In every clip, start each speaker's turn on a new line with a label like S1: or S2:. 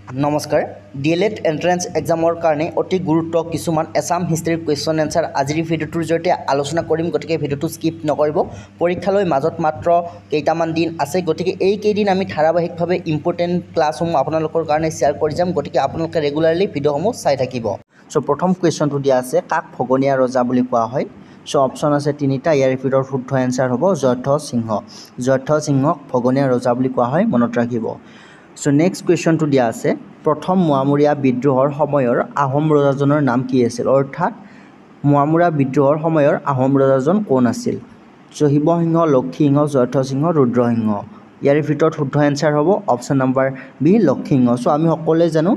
S1: নমস্কাৰ D.El.Ed entrance এক্সামৰ কাৰণে অতি গুৰুত্ব কিছুমান এছাম হিষ্ট্ৰীৰ কুৱেশ্যন এনচাৰ আজিৰ ভিডিঅ'টোৰ জৰিয়তে আলোচনা কৰিম গতিকে ভিডিঅ'টো স্কিপ নকৰিব পৰীক্ষালৈ মাজত মাত্ৰ কেইটামান দিন আছে গতিকে এই কেইদিন আমি ধাৰাবাহিকভাৱে ইম্পৰ্টেণ্ট ক্লাছসমূহ আপোনালোকৰ কাৰণে শ্বেয়াৰ কৰি যাম গতিকে আপোনালোকে ৰেগুলাৰলি ভিডিঅ'সমূহ চাই থাকিব চ' প্ৰথম কুৱেশ্যনটো দিয়া আছে কাক ভগনীয়া ৰজা বুলি কোৱা হয় চ' অপশ্যন আছে তিনিটা ইয়াৰ ভিতৰত শুদ্ধ এনচাৰ হ'ব জয়ধ্বজ সিংহক ভগনীয়া ৰজা বুলি কোৱা হয় মনত ৰাখিব চ' নেক্সট কুৱেশ্যনটো দিয়া আছে প্ৰথম মোৱামৰীয়া বিদ্ৰোহৰ সময়ৰ আহোম ৰজাজনৰ নাম কি আছিল অৰ্থাৎ মোৱামৰীয়া বিদ্ৰোহৰ সময়ৰ আহোম ৰজাজন কোন আছিল চ' শিৱসিংহ লক্ষীসিংহ জয়ধ্বজ সিংহ ৰুদ্ৰসিংহ ইয়াৰ ভিতৰত শুদ্ধ এনচাৰ হ'ব অপশ্যন নম্বৰ বি লক্ষীসিংহ চ' আমি সকলোৱে জানো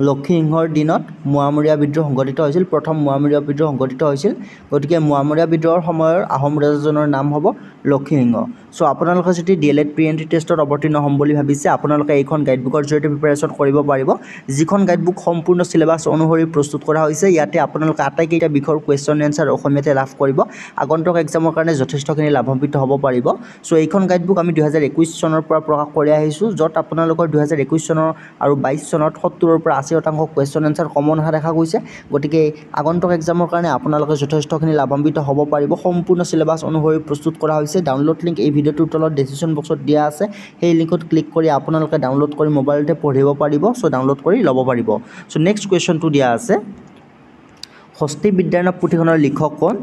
S1: লক্ষীসিংহৰ দিনত মোৱামৰীয়া বিদ্ৰোহ সংঘটিত হৈছিল প্ৰথম মোৱামৰীয়া বিদ্ৰোহ সংঘটিত হৈছিল গতিকে মোৱামৰীয়া বিদ্ৰোহৰ সময়ৰ আহোম ৰজাজনৰ নাম হ'ব লক্ষীসিংহ চ' আপোনালোকে যদি ডিএলএড প্ৰি এণ্ট্ৰি টেষ্টত অৱতীৰ্ণ হ'ম বুলি ভাবিছে আপোনালোকে এইখন গাইডবুকৰ জৰিয়তে প্ৰিপাৰেশ্যন কৰিব পাৰিব যিখন গাইডবুক সম্পূৰ্ণ চিলেবাছ অনুসৰি প্ৰস্তুত কৰা হৈছে ইয়াতে আপোনালোকে আটাইকেইটা বিষয়ৰ কুৱেশ্যন এনচাৰ অসমীয়াতে লাভ কৰিব আগন্তুক এক্সামৰ কাৰণে যথেষ্টখিনি লাভান্বিত হ'ব পাৰিব চ' এইখন গাইডবুক আমি 2021 চনৰ পৰা প্ৰকাশ কৰি আহিছোঁ য'ত আপোনালোকৰ 2021 চনৰ আৰু 22 চনত 70ৰ পৰা 80% কুৱেশ্যন এনচাৰ কমন অহা দেখা গৈছে গতিকে আগন্তুক এক্সামৰ কাৰণে আপোনালোকে যথেষ্টখিনি লাভান্বিত হ'ব পাৰিব সম্পূৰ্ণ চিলেবাছ অনুসৰি প্ৰস্তুত কৰা হৈছে ডাউনলোড লিংক এই ভিডিঅ'টোৰ তলত ডেছক্ৰিপশ্যন বক্সত দিয়া আছে সেই লিংকত ক্লিক কৰি আপোনালোকে ডাউনলোড কৰি মোবাইলতে পঢ়িব পাৰিব চ' ডাউনলোড কৰি ল'ব পাৰিব চ' নেক্সট কুৱেশ্যনটো দিয়া আছে হস্তি বিদ্যায়নক পুথিখনৰ লিখক কোন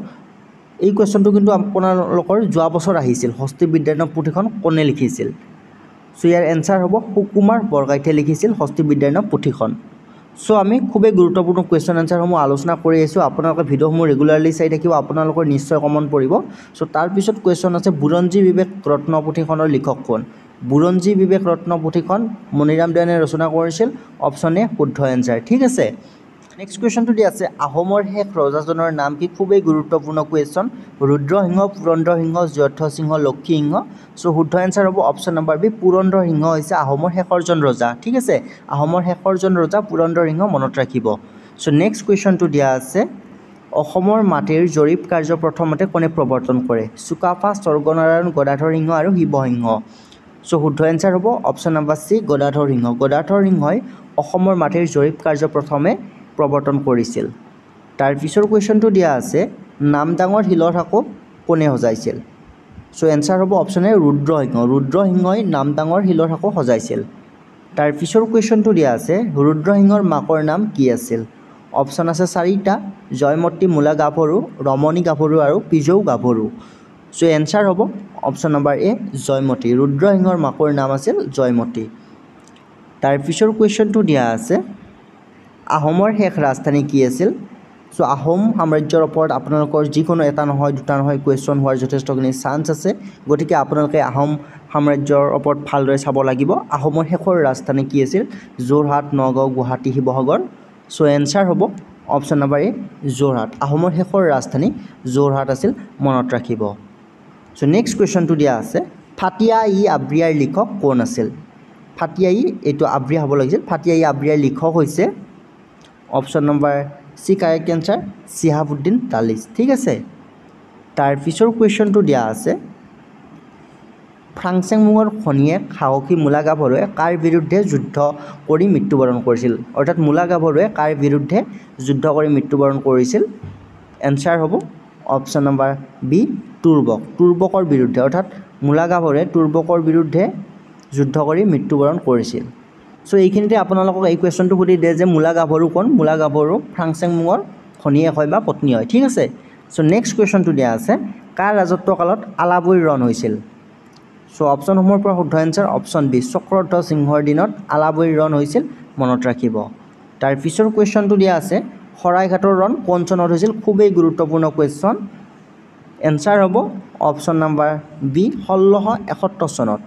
S1: এই কুৱেশ্যনটো কিন্তু আপোনালোকৰ যোৱা বছৰ আহিছিল হস্তি বিদ্যায়নক পুথিখন কোনে লিখিছিল চ' ইয়াৰ এনচাৰ হ'ব সুকুমাৰ বৰগাইতে লিখিছিল হস্তি বিদ্যায়নক পুথিখন চ' আমি খুবেই গুৰুত্বপূৰ্ণ কুৱেশ্যন এনচাৰসমূহ আলোচনা কৰি আহিছোঁ আপোনালোকে ভিডিঅ'সমূহ ৰেগুলাৰলি চাই থাকিব আপোনালোকৰ নিশ্চয় কমন পৰিব চ' তাৰপিছত কুৱেশ্যন আছে বুৰঞ্জী বিবেক ৰত্ন পুথিখনৰ লিখক কোন বুৰঞ্জী বিবেক ৰত্ন পুথিখন মণিৰাম দেৱানে ৰচনা কৰিছিল অপশ্যন এ শুদ্ধ এনচাৰ ঠিক আছে নেক্সট কুৱেশ্যনটো দিয়া আছে আহোমৰ শেষ ৰজাজনৰ নাম কি খুবেই গুৰুত্বপূৰ্ণ কুৱেশ্যন ৰুদ্ৰসিংহ পুৰন্দৰ সিংহ জয়ধ্বজ সিংহ লক্ষীসিংহ চ' শুদ্ধ এনচাৰ হ'ব অপশ্যন নম্বৰ বি পুৰন্দৰ সিংহ হৈছে আহোমৰ শেষৰজন ৰজা ঠিক আছে আহোমৰ শেষৰজন ৰজা পুৰন্দৰ সিংহ মনত ৰাখিব চ' নেক্সট কুৱেশ্যনটো দিয়া আছে অসমৰ মাটিৰ জৰীপ কাৰ্য প্ৰথমতে কোনে প্ৰৱৰ্তন কৰে চুকাফা স্বৰ্গনাৰায়ণ গদাধৰ সিংহ আৰু শিৱসিংহ চ' শুদ্ধ এনচাৰ হ'ব অপশ্যন নম্বৰ চি গদাধৰ সিংহই অসমৰ মাটিৰ জৰীপ কাৰ্য প্ৰথমে প্ৰৱৰ্তন কৰিছিল তাৰ পিছৰ কুৱেশ্যনটো দিয়া আছে নামদাঙৰ শিলৰ সাঁকো কোনে সজাইছিল চ' এনচাৰ হ'ব অপশ্যন এ ৰুদ্ৰসিংহই নামদাঙৰ শিলৰ সাঁকো সজাইছিল তাৰ পিছৰ কুৱেশ্যনটো দিয়া আছে ৰুদ্ৰসিংহৰ মাকৰ নাম কি আছিল অপশ্যন আছে চাৰিটা জয়মতী মূলা গাভৰু ৰমণী গাভৰু আৰু পিজৌ গাভৰু চ' এনচাৰ হ'ব অপশ্যন নম্বৰ এ জয়মতী ৰুদ্ৰসিংহৰ মাকৰ নাম আছিল জয়মতী তাৰ পিছৰ কুৱেশ্যনটো দিয়া আছে আহোমৰ শেষ ৰাজধানী কি আছিল চ' আহোম সাম্ৰাজ্যৰ ওপৰত আপোনালোকৰ যিকোনো এটা নহয় দুটা নহয় কুৱেশ্যন হোৱাৰ যথেষ্টখিনি চান্স আছে গতিকে আপোনালোকে আহোম সাম্ৰাজ্যৰ ওপৰত ভালদৰে চাব লাগিব আহোমৰ শেষৰ ৰাজধানী কি আছিল যোৰহাট নগাঁও গুৱাহাটী শিৱসাগৰ চ' এনচাৰ হ'ব অপশ্যন নম্বৰ এ যোৰহাট আহোমৰ শেষৰ ৰাজধানী যোৰহাট আছিল মনত ৰাখিব চ' নেক্সট কুৱেশ্যনটো দিয়া আছে ফাটিয়া ই আব্ৰিয়াৰ লিখক কোন আছিল ফাটিয়া ই এইটো আব্ৰিয়া হ'ব লাগিছিল ফাটিয়া ই আব্ৰিয়াৰ লিখক হৈছে option number C correct answer Shihabuddin Talish ঠিক আছে তাৰ পিছৰ কুৱেশ্যনটো দিয়া আছে ফ্ৰাংচেংমুঙৰ ঘনীয়েক সাহসী মূলা গাভৰুৱে কাৰ বিৰুদ্ধে যুদ্ধ কৰি মৃত্যুবৰণ কৰিছিল অৰ্থাৎ মূলা গাভৰুৱে কাৰ বিৰুদ্ধে যুদ্ধ কৰি মৃত্যুবৰণ কৰিছিল এনচাৰ হ'ব অপশ্যন নম্বৰ বি তুৰ্বকৰ বিৰুদ্ধে অৰ্থাৎ মূলা গাভৰুৱে তুৰ্বকৰ বিৰুদ্ধে যুদ্ধ কৰি মৃত্যুবৰণ কৰিছিল চ' এইখিনিতে আপোনালোকক এই কুৱেশ্যনটো সুধি দিয়ে যে মূলা গাভৰু কোন মূলা গাভৰু ফ্ৰাংচেংমুঙৰ ঘনীয়েক হয় বা পত্নী হয় ঠিক আছে চ' নেক্সট কুৱেশ্যনটো দিয়া আছে কাৰ ৰাজত্ব কালত আলাবৈৰ ৰণ হৈছিল চ' অপশ্যনসমূহৰ পৰা শুদ্ধ এনচাৰ অপশ্যন বি চক্ৰধ্বজ সিংহৰ দিনত আলাবৈৰ ৰণ হৈছিল মনত ৰাখিব তাৰ পিছৰ কুৱেশ্যনটো দিয়া আছে শৰাইঘাটৰ ৰণ কোন চনত হৈছিল খুবেই গুৰুত্বপূৰ্ণ কুৱেশ্যন এনচাৰ হ'ব অপশ্যন নম্বৰ বি 1671 চনত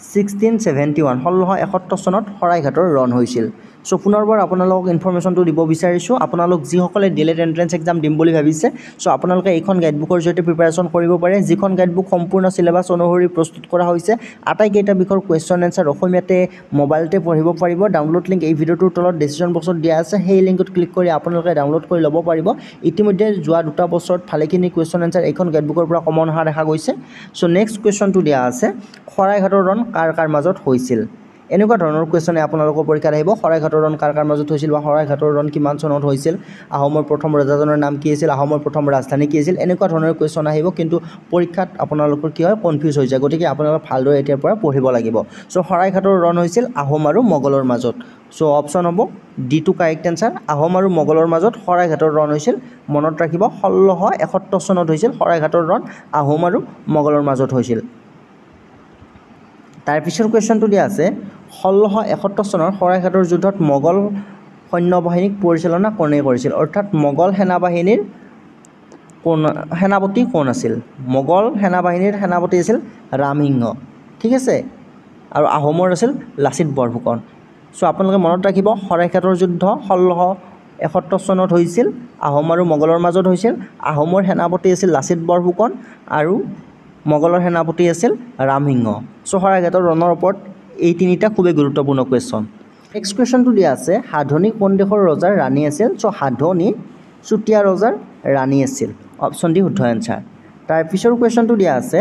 S1: 1671 চনত শৰাইঘাটৰ ৰণ হৈছিল চ' পুনৰবাৰ আপোনালোকক ইনফৰ্মেশ্যনটো দিব বিচাৰিছোঁ আপোনালোক যিসকলে ডিএলএড এণ্ট্ৰেন্স এক্সাম দিম বুলি ভাবিছে চ' আপোনালোকে এইখন গাইডবুকৰ জৰিয়তে প্ৰিপাৰেশ্যন কৰিব পাৰে যিখন গাইডবুক সম্পূৰ্ণ চিলেবাছ অনুসৰি প্ৰস্তুত কৰা হৈছে আটাইকেইটা বিষয়ৰ কুৱেশ্যন এনচাৰ অসমীয়াতে মোবাইলতে পঢ়িব পাৰিব ডাউনলোড লিংক এই ভিডিঅ'টোৰ তলত ডেছক্ৰিপশ্যন বক্সত দিয়া আছে সেই লিংকত ক্লিক কৰি আপোনালোকে ডাউনলোড কৰি ল'ব পাৰিব ইতিমধ্যে যোৱা দুটা বছৰত ভালেখিনি কুৱেশ্যন এনচাৰ এইখন গাইডবুকৰ পৰা কমন অহা দেখা গৈছে চ' নেক্সট কুৱেশ্যনটো দিয়া আছে শৰাইঘাটৰ ৰণ কাৰ মাজত হৈছিল এনেকুৱা ধৰণৰ কুৱেশ্যনে আপোনালোকৰ পৰীক্ষাত আহিব শৰাইঘাটৰ ৰণ কাৰ কাৰ মাজত হৈছিল বা শৰাইঘাটৰ ৰণ কিমান চনত হৈছিল আহোমৰ প্ৰথম ৰজাজনৰ নাম কি আছিল আহোমৰ প্ৰথম ৰাজধানী কি আছিল এনেকুৱা ধৰণৰ কুৱেশ্যন আহিব কিন্তু পৰীক্ষাত আপোনালোকৰ কি হয় কনফিউজ হৈ যায় গতিকে আপোনালোকে ভালদৰে এতিয়াৰ পৰা পঢ়িব লাগিব চ' শৰাইঘাটৰ ৰণ হৈছিল আহোম আৰু মোগলৰ মাজত চ' অপশ্যন হ'ব D to correct answer Ahom আৰু মোগলৰ মাজত শৰাইঘাটৰ ৰণ হৈছিল মনত ৰাখিব 1671 চনত হৈছিল শৰাইঘাটৰ ৰণ আহোম আৰু মোগলৰ মাজত হৈছিল তাৰ পিছৰ কুৱেশ্যনটো দিয়া আছে 1671 চনৰ শৰাইঘাটৰ যুদ্ধত মোগল সৈন্যবাহিনীক পৰিচালনা কোনে কৰিছিল অৰ্থাৎ মোগল সেনাবাহিনীৰ সেনাপতি কোন আছিল মোগল সেনাবাহিনীৰ সেনাপতি আছিল ৰামসিংহ ঠিক আছে আৰু আহোমৰ আছিল লাচিত বৰফুকন চ' আপোনালোকে মনত ৰাখিব শৰাইঘাটৰ যুদ্ধ 1671 চনত হৈছিল আহোম আৰু মোগলৰ মাজত হৈছিল আহোমৰ সেনাপতি আছিল লাচিত বৰফুকন আৰু মোগলৰ সেনাপতি আছিল ৰামসিংহ চ' শৰাইঘাটৰ ৰণৰ ওপৰত এই তিনিটা খুবেই গুৰুত্বপূৰ্ণ কুৱেশ্যন নেক্সট কুৱেশ্যনটো দিয়া আছে সাধনী কোন দেশৰ ৰজাৰ ৰাণী আছিল চ' সাধনী চুতীয়া ৰজাৰ ৰাণী আছিল অপশ্যন ডি শুদ্ধ এনচাৰ তাৰ পিছৰ কুৱেশ্যনটো দিয়া আছে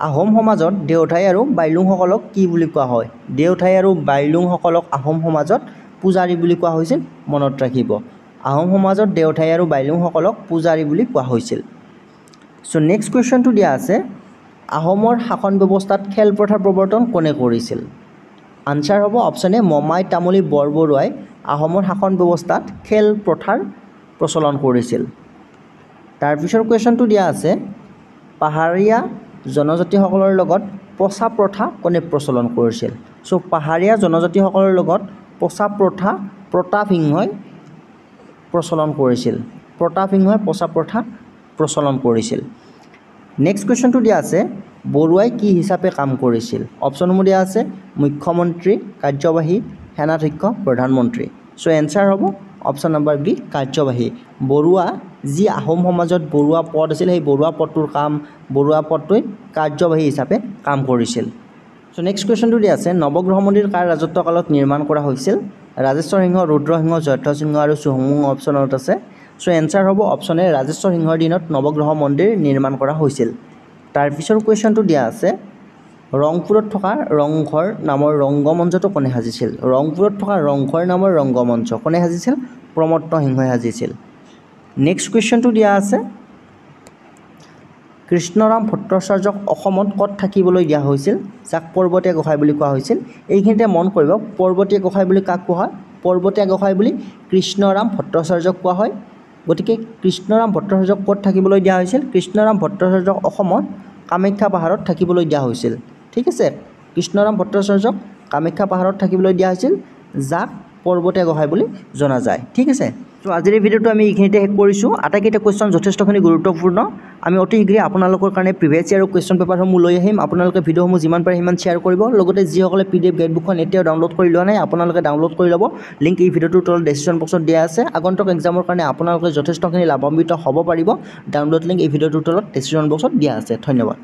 S1: আহোম সমাজত দেওধাই আৰু বাইলুংসকলক কি বুলি কোৱা হয় দেওধাই আৰু বাইলুংসকলক আহোম সমাজত পূজাৰী বুলি কোৱা হৈছিল মনত ৰাখিব আহোম সমাজত দেওধাই আৰু বাইলুংসকলক পূজাৰী বুলি কোৱা হৈছিল চ' নেক্সট কুৱেশ্যনটো দিয়া আছে আহোমৰ শাসন ব্যৱস্থাত খেল প্ৰথাৰ প্ৰৱৰ্তন কোনে কৰিছিল আনচাৰ হ'ব অপশ্যন এ মমাই তামুলী বৰবৰুৱাই আহোমৰ শাসন ব্যৱস্থাত খেল প্ৰথাৰ প্ৰচলন কৰিছিল তাৰ পিছৰ কুৱেশ্যনটো দিয়া আছে পাহাৰীয়া জনজাতিসকলৰ লগত পছা প্ৰথা কোনে প্ৰচলন কৰিছিল চ' পাহাৰীয়া জনজাতিসকলৰ লগত পছা প্ৰথা প্ৰতাপসিংহই প্ৰচলন কৰিছিল প্ৰতাপসিংহই পছা প্ৰথা প্ৰচলন কৰিছিল নেক্সট কুৱেশ্যনটো দিয়া আছে বৰুৱাই কি হিচাপে কাম কৰিছিল অপশ্যনসমূহ দিয়া আছে মুখ্যমন্ত্ৰী কাৰ্যবাহী সেনাধ্যক্ষ প্ৰধানমন্ত্ৰী চ' এনচাৰ হ'ব অপশ্যন নম্বৰ বি কাৰ্যবাহী বৰুৱা যি আহোম সমাজত বৰুৱা পদ আছিল সেই বৰুৱা পদটোৰ কাম বৰুৱা পদটোৱে কাৰ্যবাহী হিচাপে কাম কৰিছিল চ' নেক্সট কুৱেশ্যনটো দিয়া আছে নৱগ্ৰহ মন্দিৰ কাৰ ৰাজত্বকালত নিৰ্মাণ কৰা হৈছিল ৰাজেশ্বৰ সিংহ ৰুদ্ৰসিংহ জয়ধ্বজ সিংহ আৰু চুহুংমুং অপশ্যনত আছে চ' এনচাৰ হ'ব অপশ্যন এ ৰাজেশ্বৰ সিংহৰ দিনত নৱগ্ৰহ মন্দিৰ নিৰ্মাণ কৰা হৈছিল তাৰ পিছৰ কুৱেশ্যনটো দিয়া আছে ৰংপুৰত থকা ৰংঘৰ নামৰ ৰংগমঞ্চটো কোনে সাজিছিল ৰংপুৰত থকা ৰংঘৰ নামৰ ৰংগমঞ্চ কোনে সাজিছিল প্ৰমত্ত সিংহই সাজিছিল নেক্সট কুৱেশ্যনটো দিয়া আছে কৃষ্ণৰাম ভট্টাচাৰ্যক অসমত ক'ত থাকিবলৈ দিয়া হৈছিল যাক পৰ্বতীয়া গোসাঁই বুলি কোৱা হৈছিল এইখিনিতে মন কৰিব পৰ্বতীয়া গোসাঁই বুলি কাক কোৱা হয় পৰ্বতীয়া গোসাঁই বুলি কৃষ্ণৰাম ভট্টাচাৰ্যক কোৱা হয় গতিকে কৃষ্ণৰাম ভট্টাচাৰ্যক ক'ত থাকিবলৈ দিয়া হৈছিল কৃষ্ণৰাম ভট্টাচাৰ্যক অসমত কামাখ্যা পাহাৰত থাকিবলৈ দিয়া হৈছিল ঠিক আছে কৃষ্ণৰাম ভট্টাচাৰ্যক কামাখ্যা পাহাৰত থাকিবলৈ দিয়া হৈছিল যাক পৰ্বতীয়া গোসাঁই বুলি জনা যায় ঠিক আছে চ' আজিৰ এই ভিডিঅ'টো আমি এইখিনিতে শেষ কৰিছোঁ আটাইকেইটা কুৱেশ্যন যথেষ্টখিনি গুৰুত্বপূৰ্ণ আমি অতি শীঘ্ৰে আপোনালোকৰ কাৰণে প্ৰিভিয়াছ ইয়াৰৰ কুৱেশ্যন পেপাৰসমূহ লৈ আহিম আপোনালোকে ভিডিঅ'সমূহ যিমান পাৰে সিমান শ্বেয়াৰ কৰিব লগতে যিসকলে PDF গাইডবুকখন এতিয়াও ডাউনলোড কৰি লোৱা নাই আপোনালোকে ডাউনলোড কৰি ল'ব লিংক এই ভিডিঅ'টোৰ তলত ডেছক্ৰিপশ্যন বক্সত দিয়া আছে আগন্তুক এক্সামৰ কাৰণে আপোনালোকে যথেষ্টখিনি লাভান্বিত হ'ব পাৰিব ডাউনলোড লিংক এই ভিডিঅ'টোৰ তলত ডেছক্ৰিপশ্যন বক্সত দিয়া আছে ধন্যবাদ